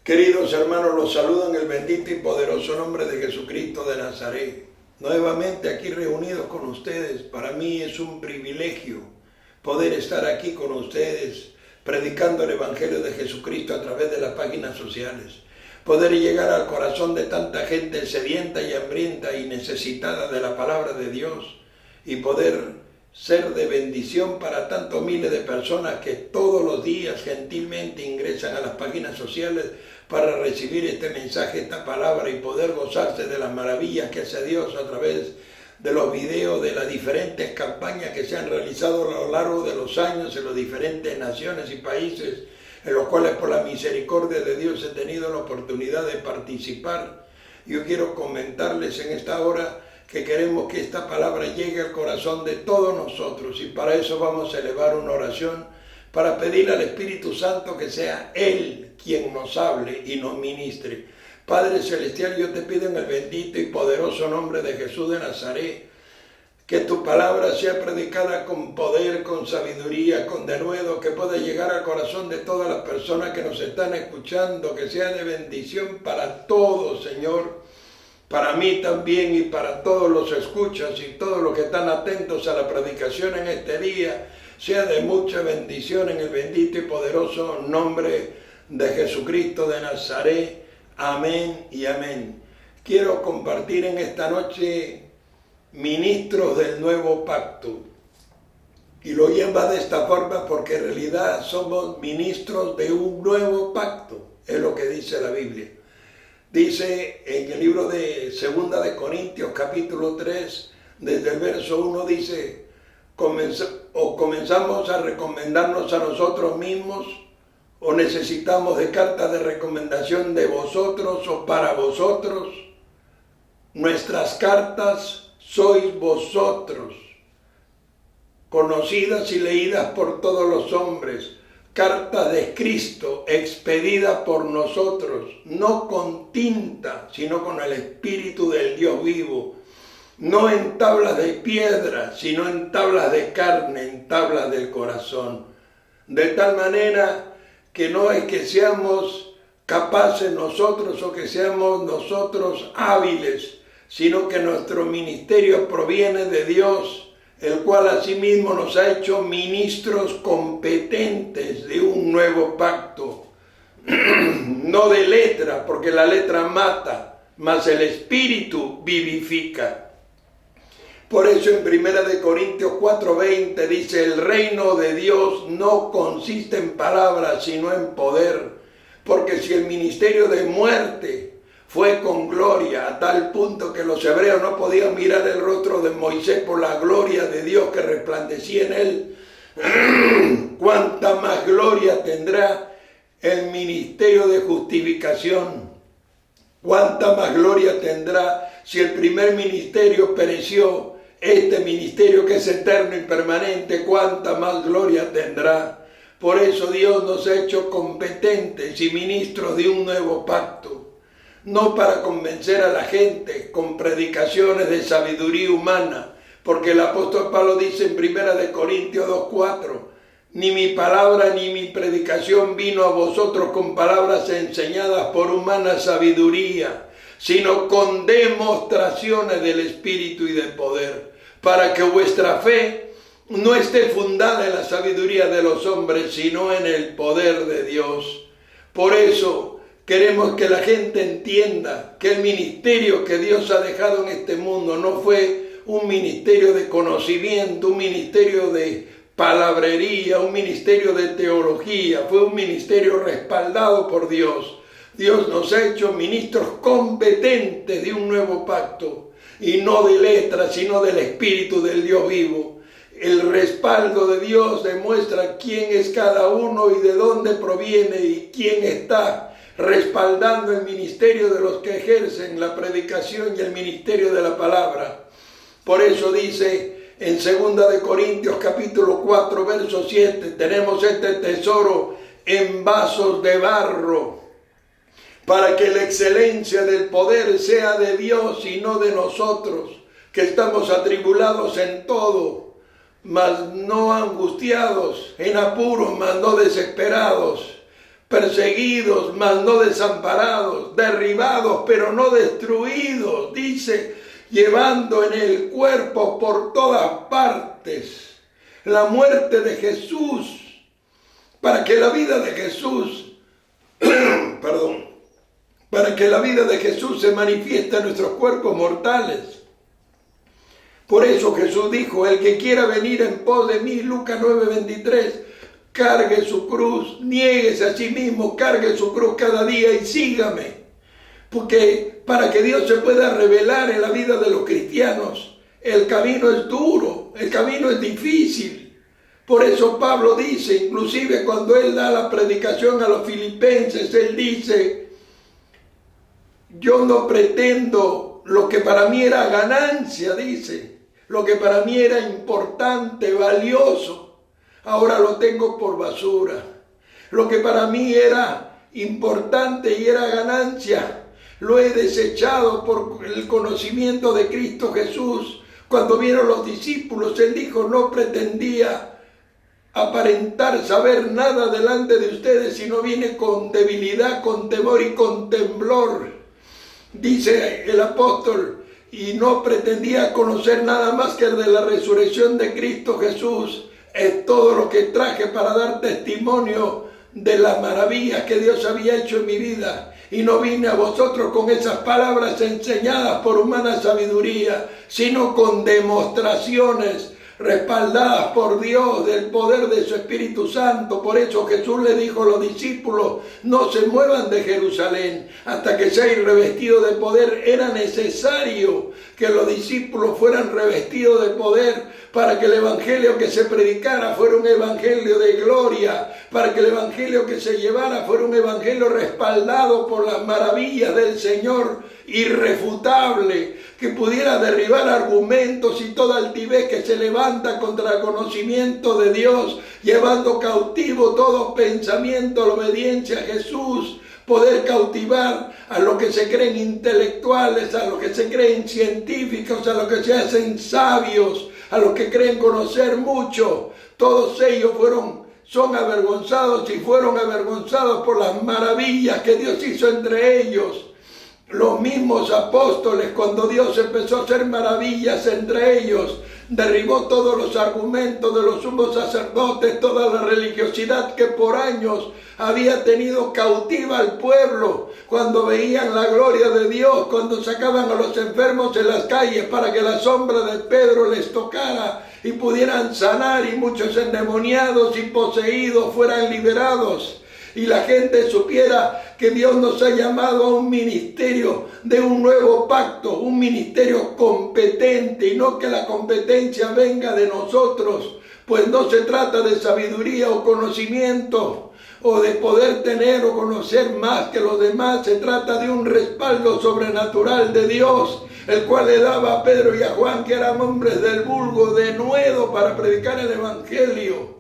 Queridos hermanos, los saludo en el bendito y poderoso nombre de Jesucristo de Nazaret. Nuevamente aquí reunidos con ustedes, para mí es un privilegio poder estar aquí con ustedes predicando el Evangelio de Jesucristo a través de las páginas sociales. Poder llegar al corazón de tanta gente sedienta y hambrienta y necesitada de la palabra de Dios y poder ser de bendición para tantos miles de personas que todos los días gentilmente ingresan a las páginas sociales para recibir este mensaje, esta palabra y poder gozarse de las maravillas que hace Dios a través de los videos de las diferentes campañas que se han realizado a lo largo de los años en las diferentes naciones y países en los cuales por la misericordia de Dios he tenido la oportunidad de participar. Yo quiero comentarles en esta hora que queremos que esta palabra llegue al corazón de todos nosotros y para eso vamos a elevar una oración para pedirle al Espíritu Santo que sea Él quien nos hable y nos ministre. Padre Celestial, yo te pido en el bendito y poderoso nombre de Jesús de Nazaret que tu palabra sea predicada con poder, con sabiduría, con denuedo, que pueda llegar al corazón de todas las personas que nos están escuchando, que sea de bendición para todos, Señor. Para mí también y para todos los escuchas y todos los que están atentos a la predicación en este día, sea de mucha bendición en el bendito y poderoso nombre de Jesucristo de Nazaret. Amén y amén. Quiero compartir en esta noche ministros del nuevo pacto. Y lo llama de esta forma porque en realidad somos ministros de un nuevo pacto, es lo que dice la Biblia. Dice en el libro de 2 de Corintios capítulo 3, desde el verso 1 dice, comenzamos a recomendarnos a nosotros mismos, o necesitamos de carta de recomendación de vosotros o para vosotros. Nuestras cartas sois vosotros, conocidas y leídas por todos los hombres, carta de Cristo, expedida por nosotros, no con tinta, sino con el Espíritu del Dios vivo, no en tablas de piedra, sino en tablas de carne, en tablas del corazón. De tal manera que no es que seamos capaces nosotros o que seamos nosotros hábiles, sino que nuestro ministerio proviene de Dios, el cual asimismo nos ha hecho ministros competentes de un nuevo pacto. No de letra, porque la letra mata, mas el Espíritu vivifica. Por eso en 1 Corintios 4:20 dice, el reino de Dios no consiste en palabras, sino en poder. Porque si el ministerio de muerte fue con gloria, a tal punto que los hebreos no podían mirar el rostro de Moisés por la gloria de Dios que resplandecía en él, cuánta más gloria tendrá el ministerio de justificación. Cuánta más gloria tendrá si el primer ministerio pereció, este ministerio que es eterno y permanente, cuánta más gloria tendrá. Por eso Dios nos ha hecho competentes y ministros de un nuevo pacto. No para convencer a la gente con predicaciones de sabiduría humana, porque el apóstol Pablo dice en 1 Corintios 2:4, ni mi palabra ni mi predicación vino a vosotros con palabras enseñadas por humana sabiduría, sino con demostraciones del Espíritu y del poder, para que vuestra fe no esté fundada en la sabiduría de los hombres, sino en el poder de Dios. Por eso queremos que la gente entienda que el ministerio que Dios ha dejado en este mundo no fue un ministerio de conocimiento, un ministerio de palabrería, un ministerio de teología, fue un ministerio respaldado por Dios. Dios nos ha hecho ministros competentes de un nuevo pacto, y no de letras, sino del Espíritu del Dios vivo. El respaldo de Dios demuestra quién es cada uno y de dónde proviene y quién está respaldando el ministerio de los que ejercen la predicación y el ministerio de la palabra. Por eso dice en 2 de Corintios capítulo 4 verso 7, tenemos este tesoro en vasos de barro, para que la excelencia del poder sea de Dios y no de nosotros, que estamos atribulados en todo, mas no angustiados, en apuros, mas no desesperados, perseguidos, mas no desamparados, derribados, pero no destruidos, dice, llevando en el cuerpo por todas partes la muerte de Jesús, para que la vida de Jesús, para que la vida de Jesús se manifieste en nuestros cuerpos mortales. Por eso Jesús dijo, el que quiera venir en pos de mí, Lucas 9:23, cargue su cruz, niéguese a sí mismo, cargue su cruz cada día y sígame. Porque para que Dios se pueda revelar en la vida de los cristianos, el camino es duro, el camino es difícil. Por eso Pablo dice, inclusive cuando él da la predicación a los filipenses, él dice, yo no pretendo lo que para mí era ganancia, dice, lo que para mí era importante, valioso, ahora lo tengo por basura. Lo que para mí era importante y era ganancia, lo he desechado por el conocimiento de Cristo Jesús. Cuando vieron los discípulos, él dijo, no pretendía aparentar saber nada delante de ustedes, sino viene con debilidad, con temor y con temblor. Dice el apóstol, y no pretendía conocer nada más que el de la resurrección de Cristo Jesús. Es todo lo que traje para dar testimonio de las maravillas que Dios había hecho en mi vida. Y no vine a vosotros con esas palabras enseñadas por humana sabiduría, sino con demostraciones respaldadas por Dios del poder de su Espíritu Santo. Por eso Jesús le dijo a los discípulos, no se muevan de Jerusalén hasta que sean revestidos de poder. Era necesario que los discípulos fueran revestidos de poder para que el evangelio que se predicara fuera un evangelio de gloria, para que el evangelio que se llevara fuera un evangelio respaldado por las maravillas del Señor, irrefutable, que pudiera derribar argumentos y toda altivez que se levanta contra el conocimiento de Dios, llevando cautivo todo pensamiento a la obediencia a Jesús, poder cautivar a los que se creen intelectuales, a los que se creen científicos, a los que se hacen sabios, a los que creen conocer mucho. Todos ellos son avergonzados y fueron avergonzados por las maravillas que Dios hizo entre ellos. Los mismos apóstoles, cuando Dios empezó a hacer maravillas entre ellos, derribó todos los argumentos de los sumos sacerdotes, toda la religiosidad que por años había tenido cautiva al pueblo, cuando veían la gloria de Dios, cuando sacaban a los enfermos en las calles para que la sombra de Pedro les tocara y pudieran sanar, y muchos endemoniados y poseídos fueran liberados. Y la gente supiera que Dios nos ha llamado a un ministerio de un nuevo pacto, un ministerio competente, y no que la competencia venga de nosotros, pues no se trata de sabiduría o conocimiento, o de poder tener o conocer más que los demás. Se trata de un respaldo sobrenatural de Dios, el cual le daba a Pedro y a Juan, que eran hombres del vulgo, de nuevo, para predicar el evangelio.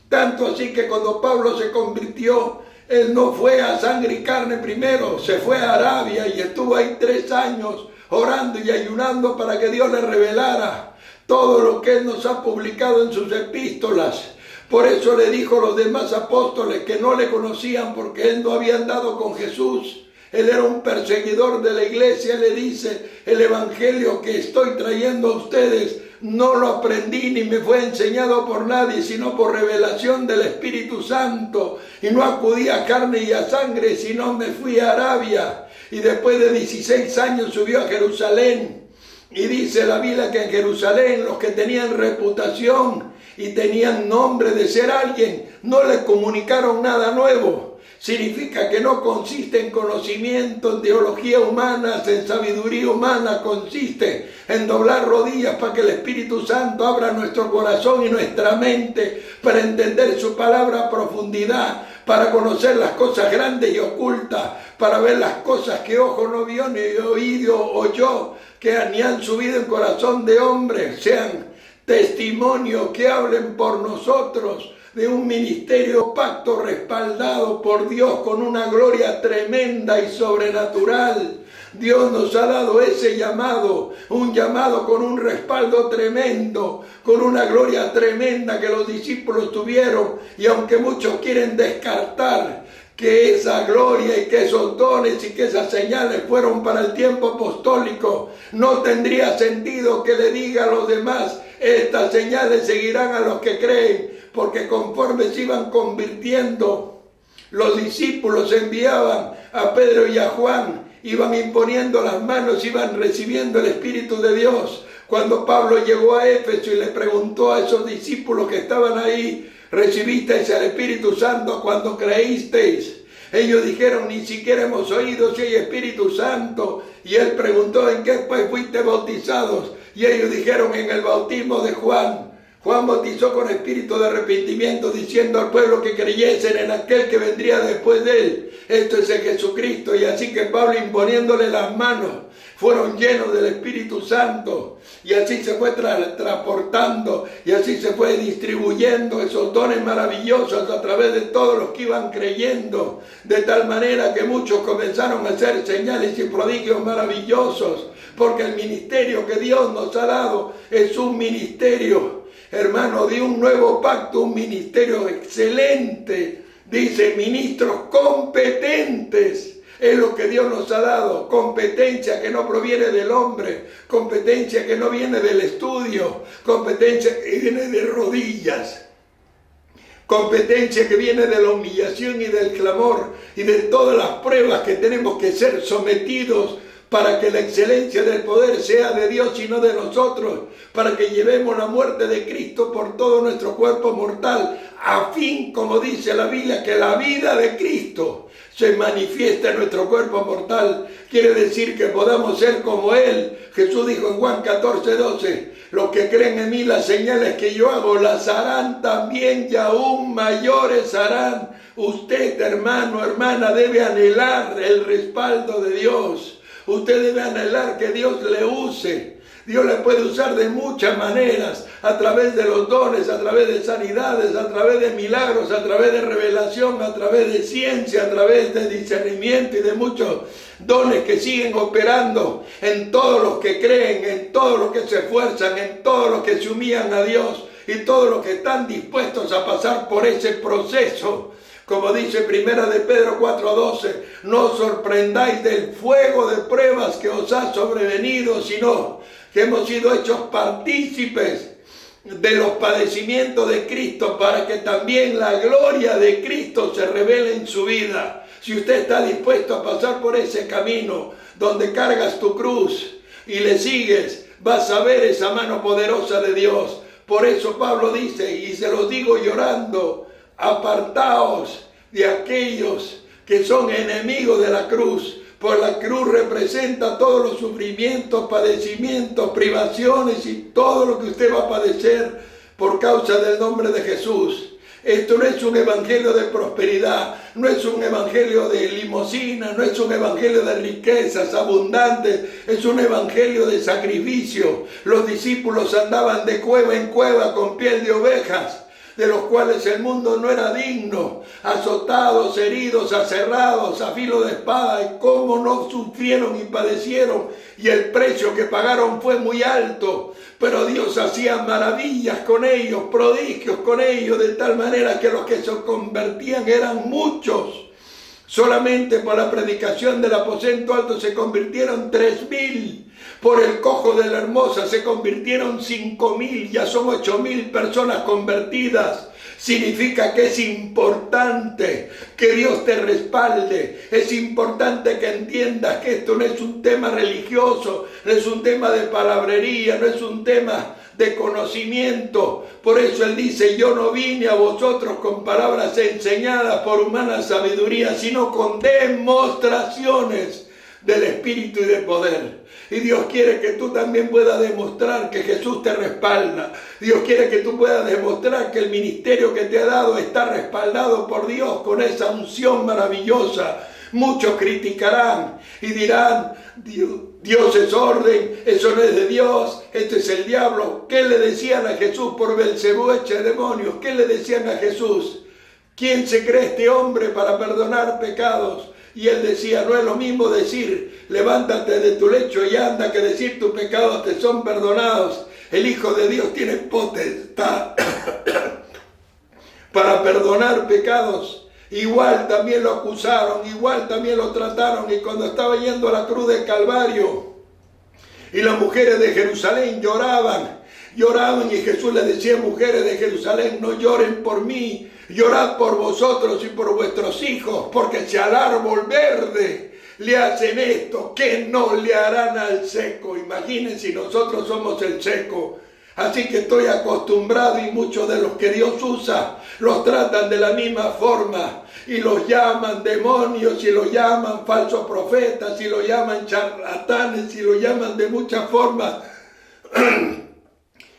Tanto así que cuando Pablo se convirtió, él no fue a sangre y carne primero, se fue a Arabia y estuvo ahí 3 años orando y ayunando para que Dios le revelara todo lo que él nos ha publicado en sus epístolas. Por eso le dijo a los demás apóstoles que no le conocían, porque él no había andado con Jesús. Él era un perseguidor de la iglesia. Le dice, el evangelio que estoy trayendo a ustedes no lo aprendí ni me fue enseñado por nadie, sino por revelación del Espíritu Santo. Y no acudí a carne y a sangre, sino me fui a Arabia. Y después de 16 años subió a Jerusalén. Y dice la Biblia que en Jerusalén los que tenían reputación y tenían nombre de ser alguien, no le comunicaron nada nuevo. Significa que no consiste en conocimiento, en teología humana, en sabiduría humana. Consiste en doblar rodillas para que el Espíritu Santo abra nuestro corazón y nuestra mente para entender su palabra a profundidad, para conocer las cosas grandes y ocultas, para ver las cosas que ojo no vio ni oído oyó, que ni han subido en corazón de hombre. Sean testimonios que hablen por nosotros de un ministerio pacto respaldado por Dios con una gloria tremenda y sobrenatural. Dios nos ha dado ese llamado, un llamado con un respaldo tremendo, con una gloria tremenda que los discípulos tuvieron. Y aunque muchos quieren descartar que esa gloria y que esos dones y que esas señales fueron para el tiempo apostólico, no tendría sentido que le diga a los demás, estas señales seguirán a los que creen, porque conforme se iban convirtiendo, los discípulos enviaban a Pedro y a Juan, iban imponiendo las manos, iban recibiendo el Espíritu de Dios. Cuando Pablo llegó a Éfeso y le preguntó a esos discípulos que estaban ahí, ¿recibisteis el Espíritu Santo cuando creísteis? Ellos dijeron, ni siquiera hemos oído si hay Espíritu Santo. Y él preguntó, ¿en qué pues fuiste bautizados? Y ellos dijeron, en el bautismo de Juan. Juan bautizó con espíritu de arrepentimiento, diciendo al pueblo que creyesen en aquel que vendría después de él. Esto es el Jesucristo. Y así que Pablo, imponiéndole las manos, fueron llenos del Espíritu Santo. Y así se fue transportando y así se fue distribuyendo esos dones maravillosos a través de todos los que iban creyendo. De tal manera que muchos comenzaron a hacer señales y prodigios maravillosos. Porque el ministerio que Dios nos ha dado es un ministerio, hermano, de un nuevo pacto, un ministerio excelente. Dice, ministros competentes. Es lo que Dios nos ha dado, competencia que no proviene del hombre, competencia que no viene del estudio, competencia que viene de rodillas, competencia que viene de la humillación y del clamor y de todas las pruebas que tenemos que ser sometidos para que la excelencia del poder sea de Dios y no de nosotros, para que llevemos la muerte de Cristo por todo nuestro cuerpo mortal, a fin, como dice la Biblia, que la vida de Cristo se manifiesta en nuestro cuerpo mortal. Quiere decir que podamos ser como Él. Jesús dijo en Juan 14:12, los que creen en mí, las señales que yo hago, las harán también y aún mayores harán. Usted, hermano, hermana, debe anhelar el respaldo de Dios. Usted debe anhelar que Dios le use. Dios le puede usar de muchas maneras, a través de los dones, a través de sanidades, a través de milagros, a través de revelación, a través de ciencia, a través de discernimiento y de muchos dones que siguen operando en todos los que creen, en todos los que se esfuerzan, en todos los que se humillan a Dios y todos los que están dispuestos a pasar por ese proceso. Como dice Primera de Pedro 4:12, no os sorprendáis del fuego de pruebas que os ha sobrevenido, sino que hemos sido hechos partícipes de los padecimientos de Cristo para que también la gloria de Cristo se revele en su vida. Si usted está dispuesto a pasar por ese camino donde cargas tu cruz y le sigues, vas a ver esa mano poderosa de Dios. Por eso Pablo dice, y se los digo llorando, apartaos de aquellos que son enemigos de la cruz, pues la cruz representa todos los sufrimientos, padecimientos, privaciones y todo lo que usted va a padecer por causa del nombre de Jesús. Esto no es un evangelio de prosperidad, no es un evangelio de limosina, no es un evangelio de riquezas abundantes, es un evangelio de sacrificio. Los discípulos andaban de cueva en cueva con piel de ovejas, de los cuales el mundo no era digno, azotados, heridos, aserrados, a filo de espada, y cómo no sufrieron y padecieron, y el precio que pagaron fue muy alto, pero Dios hacía maravillas con ellos, prodigios con ellos, de tal manera que los que se convertían eran muchos. Solamente por la predicación del aposento alto se convirtieron 3,000. Por el cojo de la hermosa se convirtieron 5,000. Ya son 8,000 personas convertidas. Significa que es importante que Dios te respalde. Es importante que entiendas que esto no es un tema religioso, no es un tema de palabrería, no es un tema de conocimiento. Por eso Él dice, yo no vine a vosotros con palabras enseñadas por humana sabiduría, sino con demostraciones del Espíritu y del poder. Y Dios quiere que tú también puedas demostrar que Jesús te respalda. Dios quiere que tú puedas demostrar que el ministerio que te ha dado está respaldado por Dios con esa unción maravillosa. Muchos criticarán y dirán, Dios es orden, eso no es de Dios, este es el diablo. ¿Qué le decían a Jesús por Belcebú echa demonios? ¿Qué le decían a Jesús? ¿Quién se cree este hombre para perdonar pecados? Y él decía, no es lo mismo decir, levántate de tu lecho y anda, que decir tus pecados te son perdonados. El Hijo de Dios tiene potestad para perdonar pecados igual también lo acusaron, igual también lo trataron. Y cuando estaba yendo a la cruz del Calvario, y las mujeres de Jerusalén lloraban, y Jesús les decía: mujeres de Jerusalén, no lloren por mí, llorad por vosotros y por vuestros hijos, porque si al árbol verde le hacen esto, ¿qué no le harán al seco? Imagínense si nosotros somos el seco. Así que estoy acostumbrado, y muchos de los que Dios usa los tratan de la misma forma y los llaman demonios, y los llaman falsos profetas, y los llaman charlatanes, y los llaman de muchas formas.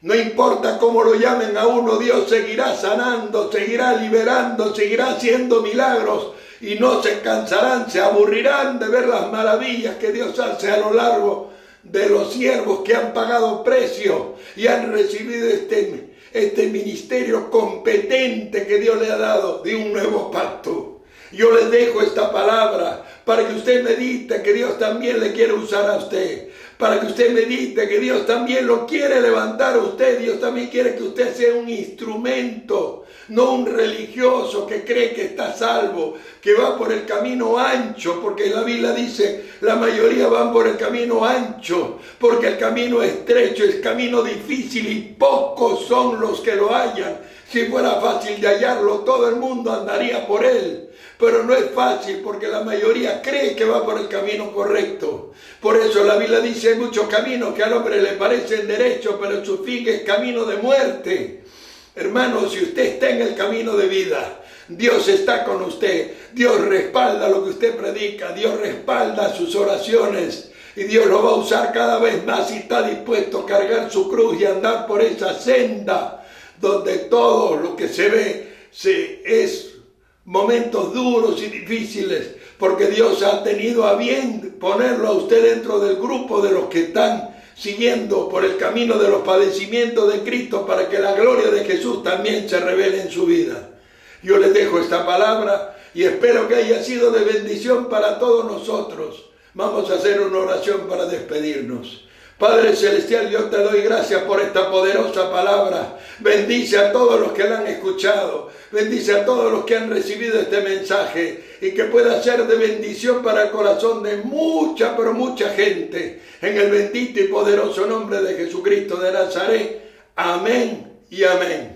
No importa cómo lo llamen a uno, Dios seguirá sanando, seguirá liberando, seguirá haciendo milagros, y no se cansarán, se aburrirán de ver las maravillas que Dios hace a lo largo de los siervos que han pagado precio y han recibido este ministerio competente que Dios le ha dado de un nuevo pacto. Yo les dejo esta palabra para que usted medite que Dios también le quiere usar a usted, para que usted medite que Dios también lo quiere levantar a usted. Dios también quiere que usted sea un instrumento, no un religioso que cree que está salvo, que va por el camino ancho, porque la Biblia dice: la mayoría van por el camino ancho, porque el camino estrecho es camino difícil y pocos son los que lo hallan. Si fuera fácil de hallarlo, todo el mundo andaría por él. Pero no es fácil, porque la mayoría cree que va por el camino correcto. Por eso la Biblia dice: hay muchos caminos que al hombre le parecen derechos, pero su fin es camino de muerte. Hermano, si usted está en el camino de vida, Dios está con usted. Dios respalda lo que usted predica, Dios respalda sus oraciones, y Dios lo va a usar cada vez más si está dispuesto a cargar su cruz y andar por esa senda donde todo lo que se ve es momentos duros y difíciles, porque Dios ha tenido a bien ponerlo a usted dentro del grupo de los que están siguiendo por el camino de los padecimientos de Cristo, para que la gloria de Jesús también se revele en su vida. Yo les dejo esta palabra y espero que haya sido de bendición para todos nosotros. Vamos a hacer una oración para despedirnos. Padre Celestial, yo te doy gracias por esta poderosa palabra. Bendice a todos los que la han escuchado. Bendice a todos los que han recibido este mensaje, y que pueda ser de bendición para el corazón de mucha, pero mucha gente. En el bendito y poderoso nombre de Jesucristo de Nazaret. Amén y amén.